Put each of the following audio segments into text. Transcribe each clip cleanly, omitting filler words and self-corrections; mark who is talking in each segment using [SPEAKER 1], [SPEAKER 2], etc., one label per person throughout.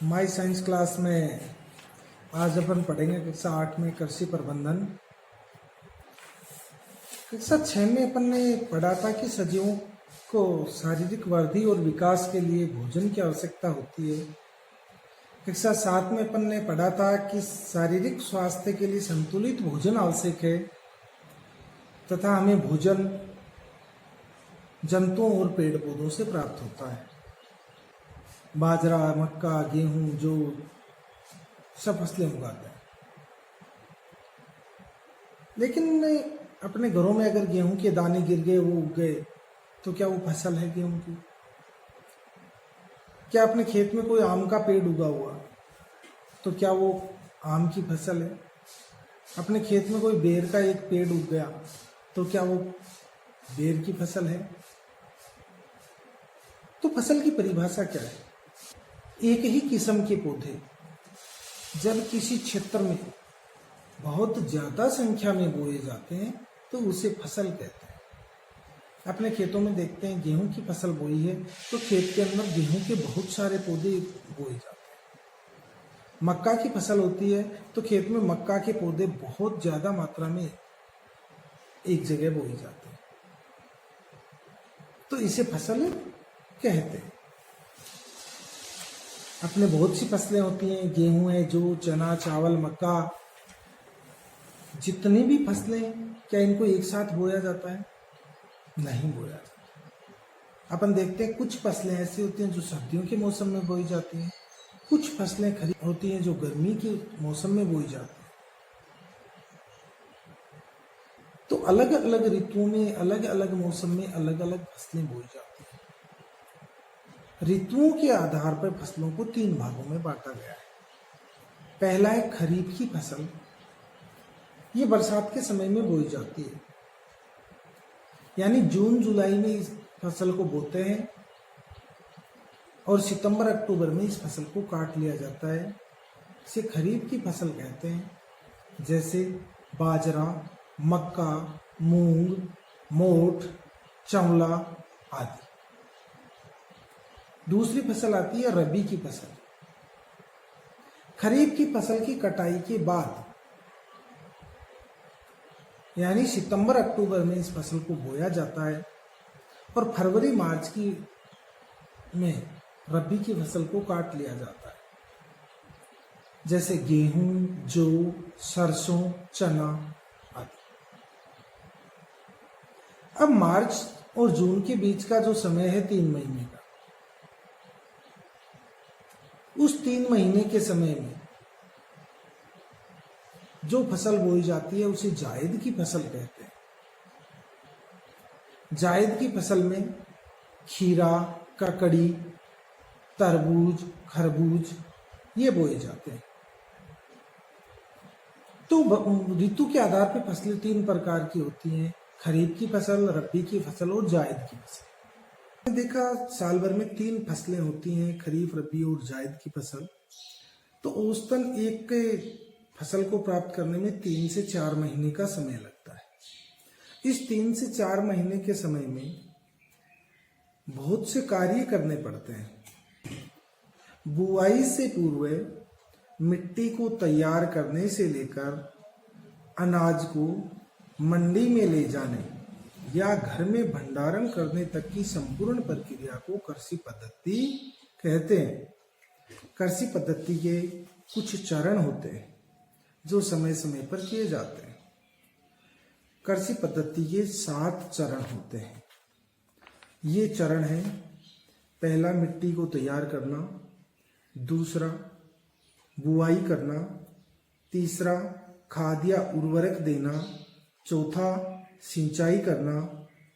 [SPEAKER 1] माई science class में आज अपन पढ़ेंगे कक्षा 8 में कृषि प्रबंधन। कक्षा 6 में अपन ने पढ़ा था कि सजीवों को शारीरिक वृद्धि और विकास के लिए भोजन की आवश्यकता होती है। कक्षा 7 में अपन ने पढ़ा था कि शारीरिक स्वास्थ्य के लिए संतुलित भोजन आवश्यक है तथा हमें भोजन जंतुओं और पेड़ पौधों से प्राप्त होता है। बाजरा, मक्का, गेहूं, जौ सब फसलें उगाते हैं। लेकिन अपने घरों में अगर गेहूं के दाने गिर गए, वो उग गए, तो क्या वो फसल है गेहूं की? क्या अपने खेत में कोई आम का पेड़ उगा हुआ, तो क्या वो आम की फसल है? अपने खेत में कोई बेर का एक पेड़ उग गया, तो क्या वो बेर की फसल है? तो फसल की परिभाषा क्या है? एक ही किस्म के पौधे जब किसी क्षेत्र में बहुत ज्यादा संख्या में बोए जाते हैं तो उसे फसल कहते हैं। अपने खेतों में देखते हैं गेहूं की फसल बोई है तो खेत के अंदर गेहूं के बहुत सारे पौधे बोए जाते हैं। मक्का की फसल होती है तो खेत में मक्का के पौधे बहुत ज्यादा मात्रा में एक जगह बोए जाते हैं, तो इसे फसल कहते हैं। अपने बहुत सी फसलें होती हैं, गेहूं है, जौ, चना, चावल, मक्का, जितनी भी फसलें, क्या इनको एक साथ बोया जाता है? नहीं बोया जाता। अपन देखते हैं कुछ फसलें ऐसी होती हैं जो सर्दियों के मौसम में बोई जाती हैं, कुछ फसलें खरीफ होती हैं जो गर्मी के मौसम में बोई जाती हैं। तो अलग अलग ऋतुओं में, अलग अलग मौसम में अलग अलग फसलें बोई जाती हैं। ऋतुओं के आधार पर फसलों को 3 भागों में बांटा गया है। पहला है खरीफ की फसल। ये बरसात के समय में बोई जाती है, यानी जून जुलाई में इस फसल को बोते हैं और सितंबर अक्टूबर में इस फसल को काट लिया जाता है। इसे खरीफ की फसल कहते हैं, जैसे बाजरा, मक्का, मूंग, मोठ, चंवला आदि। दूसरी फसल आती है रबी की फसल। खरीफ की फसल की कटाई के बाद, यानी सितंबर अक्टूबर में इस फसल को बोया जाता है और फरवरी मार्च की में रबी की फसल को काट लिया जाता है, जैसे गेहूं, जौ, सरसों, चना आदि। अब मार्च और जून के बीच का जो समय है 3 महीने का, उस 3 महीने के समय में जो फसल बोई जाती है उसे जायद की फसल कहते हैं। जायद की फसल में खीरा, ककड़ी, तरबूज, खरबूज ये बोए जाते हैं। तो ऋतु के आधार पर फसलें 3 प्रकार की होती हैं: खरीफ की फसल, रबी की फसल और जायद की फसल। देखा साल भर में 3 फसलें होती हैं, खरीफ, रबी और जायद की फसल। तो औसतन एक फसल को प्राप्त करने में 3 से 4 महीने का समय लगता है। इस 3 से 4 महीने के समय में बहुत से कार्य करने पड़ते हैं। बुआई से पूर्व मिट्टी को तैयार करने से लेकर अनाज को मंडी में ले जाने या घर में भंडारण करने तक की संपूर्ण प्रक्रिया को कृषि पद्धति कहते हैं। कृषि पद्धति के कुछ चरण होते हैं जो समय समय पर किए जाते हैं। कृषि पद्धति के 7 चरण होते हैं। ये चरण है: पहला मिट्टी को तैयार करना, दूसरा बुआई करना, तीसरा खाद या उर्वरक देना, चौथा सिंचाई करना,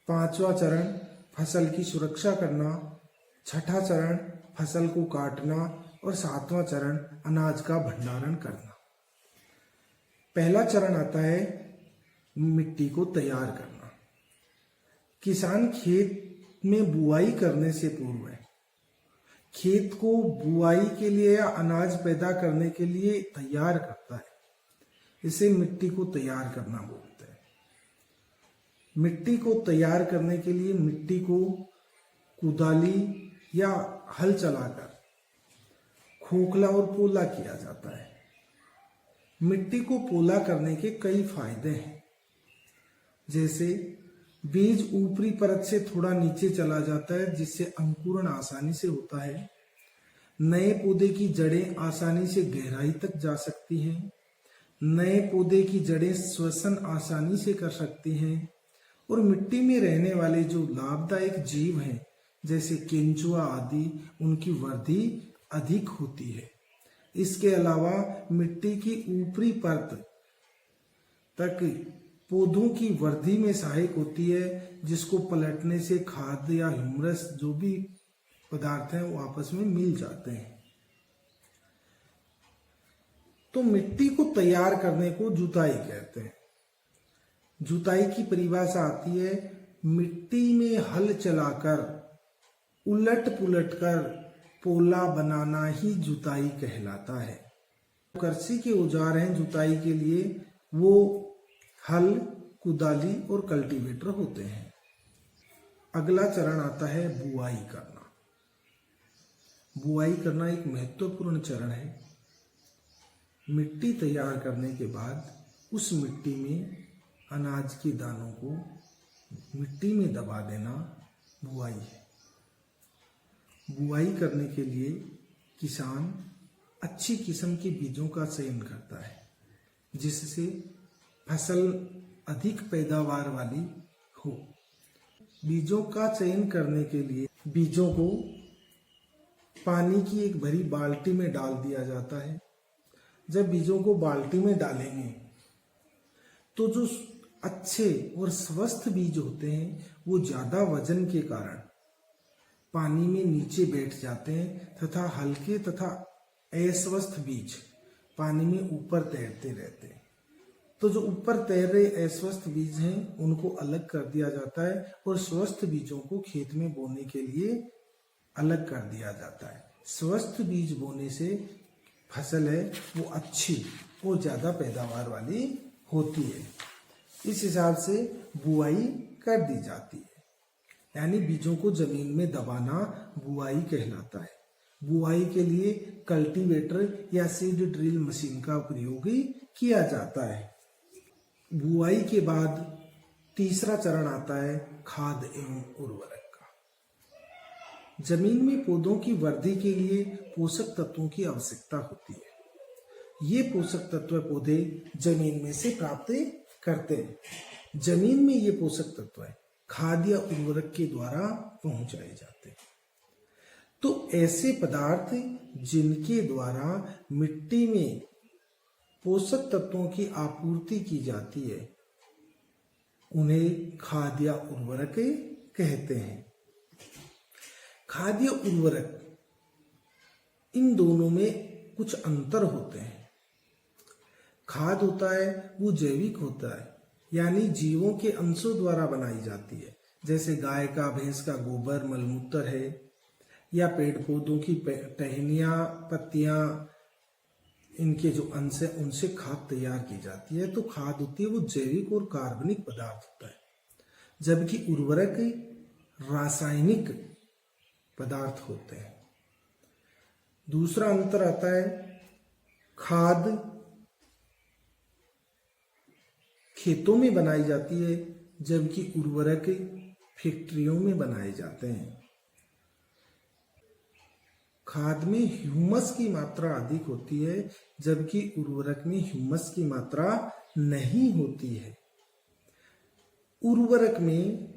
[SPEAKER 1] 5वां चरण फसल की सुरक्षा करना, छठा चरण फसल को काटना और 7वां चरण अनाज का भंडारण करना। पहला चरण आता है मिट्टी को तैयार करना। किसान खेत में बुआई करने से पूर्व खेत को बुआई के लिए या अनाज पैदा करने के लिए तैयार करता है। इसे मिट्टी को तैयार करना बोलते हैं। मिट्टी को तैयार करने के लिए मिट्टी को कुदाली या हल चलाकर खोखला और पोला किया जाता है। मिट्टी को पोला करने के कई फायदे हैं, जैसे बीज ऊपरी परत से थोड़ा नीचे चला जाता है जिससे अंकुरण आसानी से होता है। नए पौधे की जड़ें आसानी से गहराई तक जा सकती हैं। नए पौधे की जड़ें श्वसन आसानी से कर सकती हैं और मिट्टी में रहने वाले जो लाभदायक जीव हैं जैसे केंचुआ आदि, उनकी वृद्धि अधिक होती है। इसके अलावा मिट्टी की ऊपरी परत तक पौधों की वृद्धि में सहायक होती है, जिसको पलटने से खाद या ह्यूमरस जो भी पदार्थ हैं वो आपस में मिल जाते हैं। तो मिट्टी को तैयार करने को जुताई कहते हैं। जुताई की परिभाषा आती है मिट्टी में हल चलाकर उलट पुलट कर पोला बनाना ही जुताई कहलाता है। कृषि के औजार हैं जुताई के लिए, वो हल, कुदाली और कल्टीवेटर होते हैं। अगला चरण आता है बुआई करना। बुआई करना एक महत्वपूर्ण चरण है। मिट्टी तैयार करने के बाद उस मिट्टी में अनाज के दानों को मिट्टी में दबा देना बुआई है। बुआई करने के लिए किसान अच्छी किस्म के बीजों का चयन करता है, जिससे फसल अधिक पैदावार वाली हो। बीजों का चयन करने के लिए बीजों को पानी की एक भरी बाल्टी में डाल दिया जाता है। जब बीजों को बाल्टी में डालेंगे तो जो अच्छे और स्वस्थ बीज होते हैं वो ज्यादा वजन के कारण पानी में नीचे बैठ जाते हैं तथा हल्के तथा अस्वस्थ बीज पानी में ऊपर तैरते रहते हैं। तो जो ऊपर तैर रहे अस्वस्थ बीज हैं उनको अलग कर दिया जाता है और स्वस्थ बीजों को खेत में बोने के लिए अलग कर दिया जाता है। स्वस्थ बीज बोने से फसल है वो अच्छी और ज्यादा पैदावार वाली होती है। इस हिसाब से बुआई कर दी जाती है, यानी बीजों को जमीन में दबाना बुआई कहलाता है। बुआई के लिए कल्टीवेटर या सीड ड्रिल मशीन का प्रयोग किया जाता है। बुआई के बाद तीसरा चरण आता है खाद एवं उर्वरक का। जमीन में पौधों की वृद्धि के लिए पोषक तत्वों की आवश्यकता होती है। ये पोषक तत्व पौधे जमीन में से प्राप्त करते हैं। जमीन में ये पोषक तत्व खाद या उर्वरक के द्वारा पहुंचाए जाते हैं। तो ऐसे पदार्थ जिनके द्वारा मिट्टी में पोषक तत्वों की आपूर्ति की जाती है उन्हें खाद या उर्वरक कहते हैं। खाद या उर्वरक, इन दोनों में कुछ अंतर होते हैं। खाद होता है वो जैविक होता है, यानी जीवों के अंशों द्वारा बनाई जाती है, जैसे गाय का, भैंस का गोबर, मलमूत्र है, या पेड़ पौधों की टहनियाँ, पत्तियाँ, इनके जो अंश है उनसे खाद तैयार की जाती है। तो खाद होती है वो जैविक और कार्बनिक पदार्थ होता है, जबकि उर्वरक रासायनिक पदार्थ होते हैं। दूसरा अंतर आता है खाद खेतों में बनाई जाती है, जबकि उर्वरक फैक्ट्रियों में बनाए जाते हैं। खाद में ह्यूमस की मात्रा अधिक होती है, जबकि उर्वरक में ह्यूमस की मात्रा नहीं होती है। उर्वरक में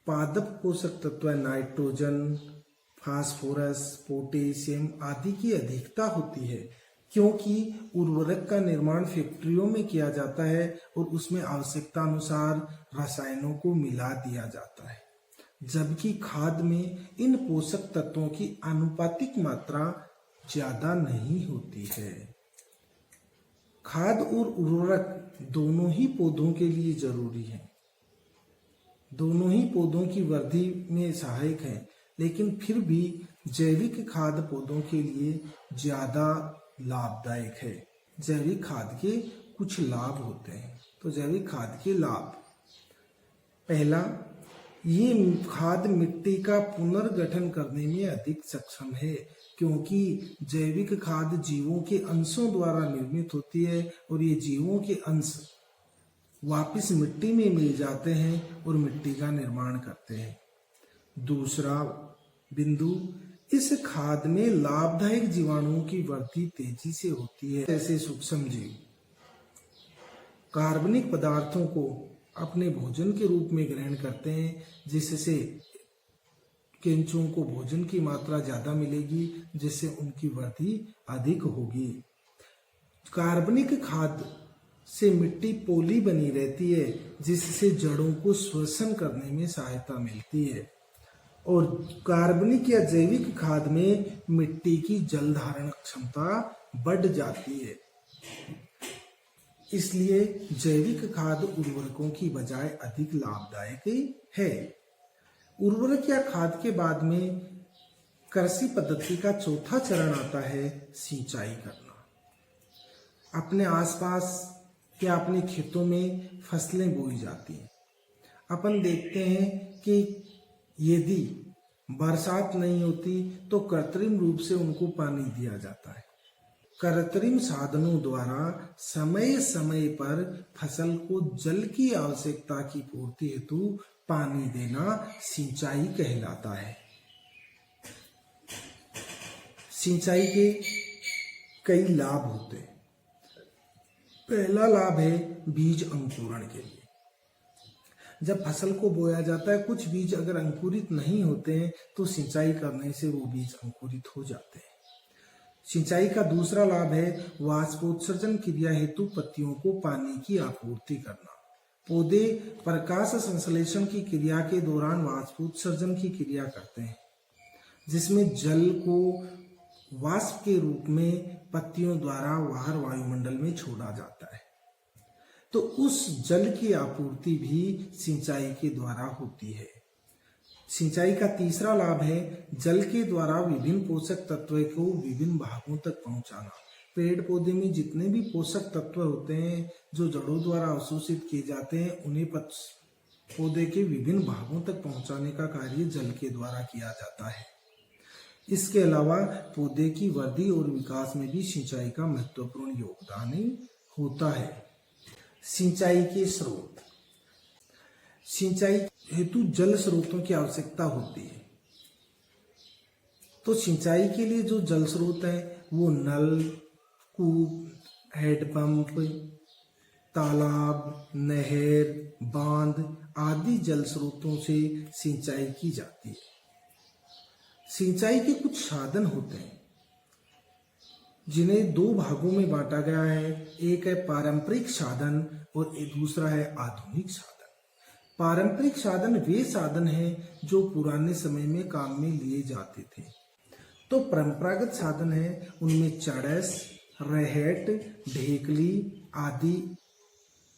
[SPEAKER 1] पादप पोषक तत्व नाइट्रोजन, फास्फोरस, पोटेशियम आदि की अधिकता होती है, क्योंकि उर्वरक का निर्माण फैक्ट्रियों में किया जाता है और उसमें आवश्यकता अनुसार रसायनों को मिला दिया जाता है, जबकि खाद में इन पोषक तत्वों की आनुपातिक मात्रा ज्यादा नहीं होती है। खाद और उर्वरक दोनों ही पौधों के लिए जरूरी है, दोनों ही पौधों की वृद्धि में सहायक है, लेकिन फिर भी जैविक खाद पौधों के लिए ज्यादा लाभदायक है। जैविक खाद के कुछ लाभ होते हैं। तो जैविक खाद के लाभ, पहला, ये खाद मिट्टी का पुनर्गठन करने में अधिक सक्षम है, क्योंकि जैविक खाद जीवों के अंशों द्वारा निर्मित होती है और ये जीवों के अंश वापस मिट्टी में मिल जाते हैं और मिट्टी का निर्माण करते हैं। दूसरा बिंदु, इस खाद में लाभदायक जीवाणुओं की वृद्धि तेजी से होती है, जैसे सूक्ष्म जीव कार्बनिक पदार्थों को अपने भोजन के रूप में ग्रहण करते हैं, जिससे केंचुओं को भोजन की मात्रा ज्यादा मिलेगी, जिससे उनकी वृद्धि अधिक होगी। कार्बनिक खाद से मिट्टी पोली बनी रहती है, जिससे जड़ों को श्वसन करने में सहायता मिलती है। और कार्बनिक या जैविक खाद में मिट्टी की जल धारण क्षमता बढ़ जाती है। इसलिए जैविक खाद उर्वरकों की बजाय अधिक लाभदायक है। उर्वरक या खाद के बाद में कृषि पद्धति का चौथा चरण आता है सिंचाई करना। अपने आसपास या अपने खेतों में फसलें बोई जाती हैं। अपन देखते हैं कि यदि बरसात नहीं होती तो कृत्रिम रूप से उनको पानी दिया जाता है। कृत्रिम साधनों द्वारा समय समय पर फसल को जल की आवश्यकता की पूर्ति हेतु पानी देना सिंचाई कहलाता है। सिंचाई के कई लाभ होते हैं। पहला लाभ है बीज अंकुरण के लिए। जब फसल को बोया जाता है, कुछ बीज अगर अंकुरित नहीं होते हैं तो सिंचाई करने से वो बीज अंकुरित हो जाते हैं। सिंचाई का दूसरा लाभ है वाष्पोत्सर्जन क्रिया हेतु पत्तियों को पानी की आपूर्ति करना। पौधे प्रकाश संश्लेषण की क्रिया के दौरान वाष्पोत्सर्जन की क्रिया करते हैं, जिसमें जल को वाष्प के रूप में पत्तियों द्वारा बाहर वायुमंडल में छोड़ा जाता है। तो उस जल की आपूर्ति भी सिंचाई के द्वारा होती है। सिंचाई का तीसरा लाभ है जल के द्वारा विभिन्न पोषक तत्वों को विभिन्न भागों तक पहुंचाना। पेड़ पौधे में जितने भी पोषक तत्व होते हैं जो जड़ों द्वारा अवशोषित किए जाते हैं, उन्हें पौधे के विभिन्न भागों तक पहुंचाने का कार्य जल के द्वारा किया जाता है। इसके अलावा पौधे की वृद्धि और विकास में भी सिंचाई का महत्वपूर्ण योगदान होता है। सिंचाई के स्रोत। सिंचाई हेतु जल स्रोतों की आवश्यकता होती है। तो सिंचाई के लिए जो जल स्रोत है वो नल, कूप, हैंडपंप, तालाब, नहर, बांध आदि जल स्रोतों से सिंचाई की जाती है। सिंचाई के कुछ साधन होते हैं जिन्हें दो भागों में बांटा गया है। एक है पारंपरिक साधन और एक दूसरा है आधुनिक साधन। पारंपरिक साधन वे साधन हैं जो पुराने समय में काम में लिए जाते थे। तो परंपरागत साधन है, उनमें चड़स, रहेट, ढेकली आदि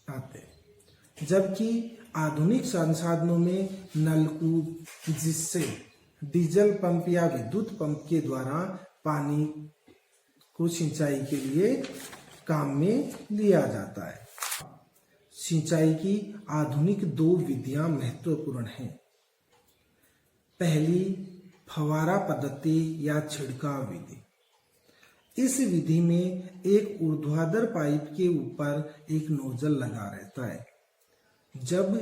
[SPEAKER 1] आते हैं। जबकि आधुनिक संसाधनों में नलकूप, जिससे डीजल पंप या विद्युत पंप के द्वारा पानी को सिंचाई के लिए काम में लिया जाता है। सिंचाई की आधुनिक दो विधियां महत्वपूर्ण हैं। पहली फवारा पद्धति या छिड़काव विधि। इस विधि में एक ऊर्ध्वाधर पाइप के ऊपर एक नोजल लगा रहता है। जब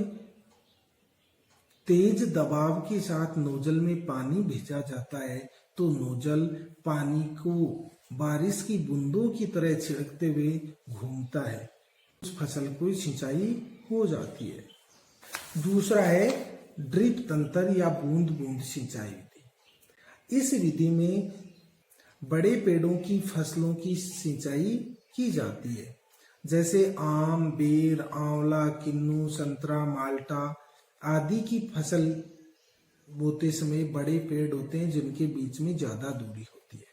[SPEAKER 1] तेज दबाव के साथ नोजल में पानी भेजा जाता है तो नोजल पानी को बारिश की बूंदों की तरह छिड़कते हुए घूमता है। उस फसल को सिंचाई हो जाती है। दूसरा है ड्रिप तंत्र या बूंद बूंद सिंचाई विधि। इस विधि में बड़े पेड़ों की फसलों की सिंचाई की जाती है, जैसे आम, बेर, आंवला, किन्नू, संतरा, माल्टा आदि की फसल बोते समय बड़े पेड़ होते हैं जिनके बीच में ज्यादा दूरी होती है।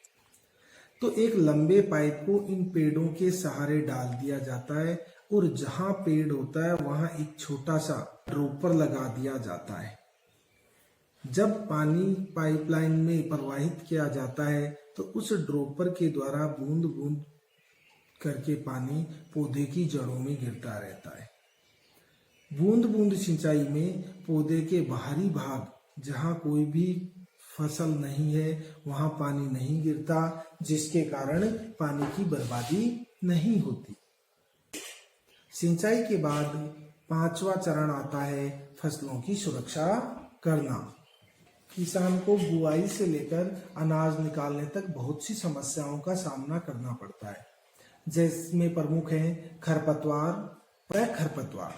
[SPEAKER 1] तो एक लंबे पाइप को इन पेड़ों के सहारे डाल दिया जाता है और जहां पेड़ होता है वहां एक छोटा सा ड्रॉपर लगा दिया जाता है। जब पानी पाइपलाइन में प्रवाहित किया जाता है तो उस ड्रॉपर के द्वारा बूंद बूंद करके पानी पौधे की जड़ों में गिरता रहता है। बूंद बूंद सिंचाई में पौधे के बाहरी भाग जहां कोई भी फसल नहीं है वहां पानी नहीं गिरता, जिसके कारण पानी की बर्बादी नहीं होती। सिंचाई के बाद 5वां चरण आता है फसलों की सुरक्षा करना। किसान को बुआई से लेकर अनाज निकालने तक बहुत सी समस्याओं का सामना करना पड़ता है, जिसमें प्रमुख हैं खरपतवार व खरपतवार।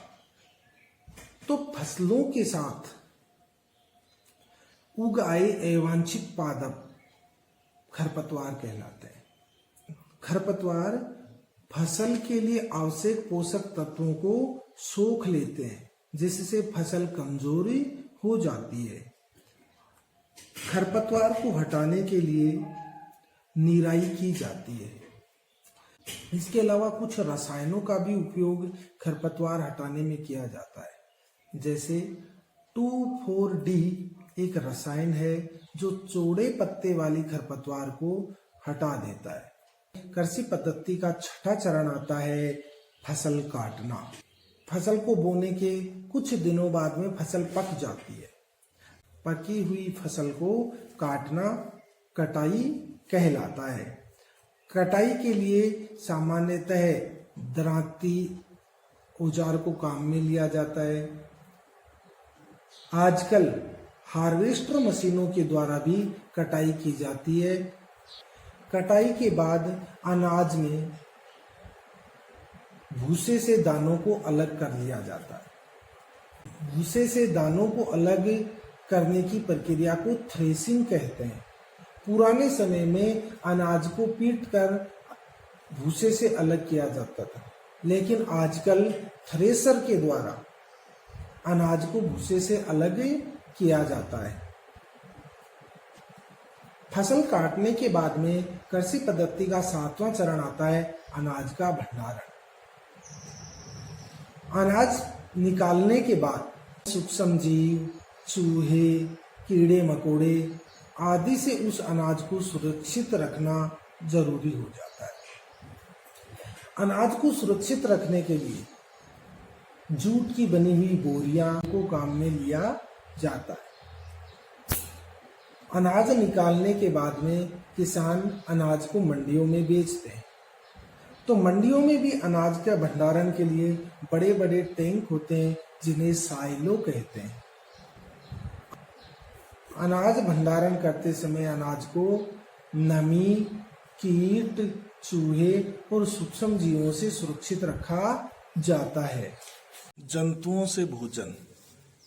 [SPEAKER 1] तो फसलों के साथ उग आए अवांछित पादप खरपतवार कहलाते हैं। खरपतवार फसल के लिए आवश्यक पोषक तत्वों को सोख लेते हैं, जिससे फसल कमजोरी हो जाती है। खरपतवार को हटाने के लिए निराई की जाती है। इसके अलावा कुछ रसायनों का भी उपयोग खरपतवार हटाने में किया जाता है, जैसे 2,4-D एक रसायन है जो चौड़े पत्ते वाली खरपतवार को हटा देता है। कृषि पद्धति का 6वां चरण आता है फसल काटना। फसल को बोने के कुछ दिनों बाद में फसल पक जाती है। पकी हुई फसल को काटना कटाई कहलाता है। कटाई के लिए सामान्यतः दरांती औजार को काम में लिया जाता है। आजकल हार्वेस्टर मशीनों के द्वारा भी कटाई की जाती है। कटाई के बाद अनाज में भूसे से दानों को अलग कर लिया जाता है। भूसे से दानों को अलग करने की प्रक्रिया को थ्रेसिंग कहते हैं। पुराने समय में अनाज को पीटकर भूसे से अलग किया जाता था, लेकिन आजकल थ्रेसर के द्वारा अनाज को भूसे से अलग किया जाता है। फसल काटने के बाद में कृषि पद्धति का 7वां चरण आता है अनाज का भंडारण। अनाज निकालने के बाद सूक्ष्म जीव, चूहे, कीड़े मकोड़े आदि से उस अनाज को सुरक्षित रखना जरूरी हो जाता है। अनाज को सुरक्षित रखने के लिए जूट की बनी हुई बोरियां को काम में लिया जाता है। अनाज निकालने के बाद में किसान अनाज को मंडियों में बेचते हैं। तो मंडियों में भी अनाज के भंडारण के लिए बड़े बड़े टैंक होते हैं, जिन्हें साइलो कहते हैं। अनाज भंडारण करते समय अनाज को नमी, कीट, चूहे और सूक्ष्म जीवों से सुरक्षित रखा जाता है।
[SPEAKER 2] जंतुओं से भोजन।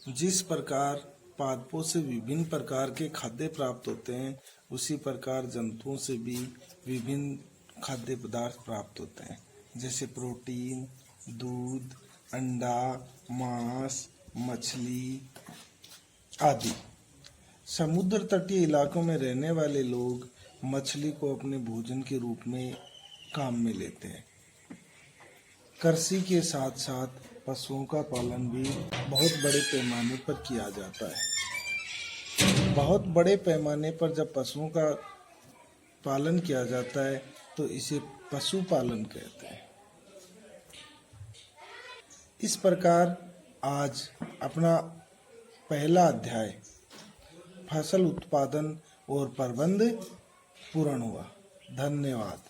[SPEAKER 2] जिस प्रकार पादपों से विभिन्न प्रकार के खाद्य प्राप्त होते हैं, उसी प्रकार जंतुओं से भी विभिन्न खाद्य पदार्थ प्राप्त होते हैं, जैसे प्रोटीन, दूध, अंडा, मांस, मछली आदि। समुद्र तटीय इलाकों में रहने वाले लोग मछली को अपने भोजन के रूप में काम में लेते हैं। कृषि के साथ साथ पशुओं का पालन भी बहुत बड़े पैमाने पर किया जाता है। बहुत बड़े पैमाने पर जब पशुओं का पालन किया जाता है तो इसे पशुपालन कहते हैं। इस प्रकार आज अपना पहला अध्याय फसल उत्पादन और प्रबंध पूर्ण हुआ। धन्यवाद।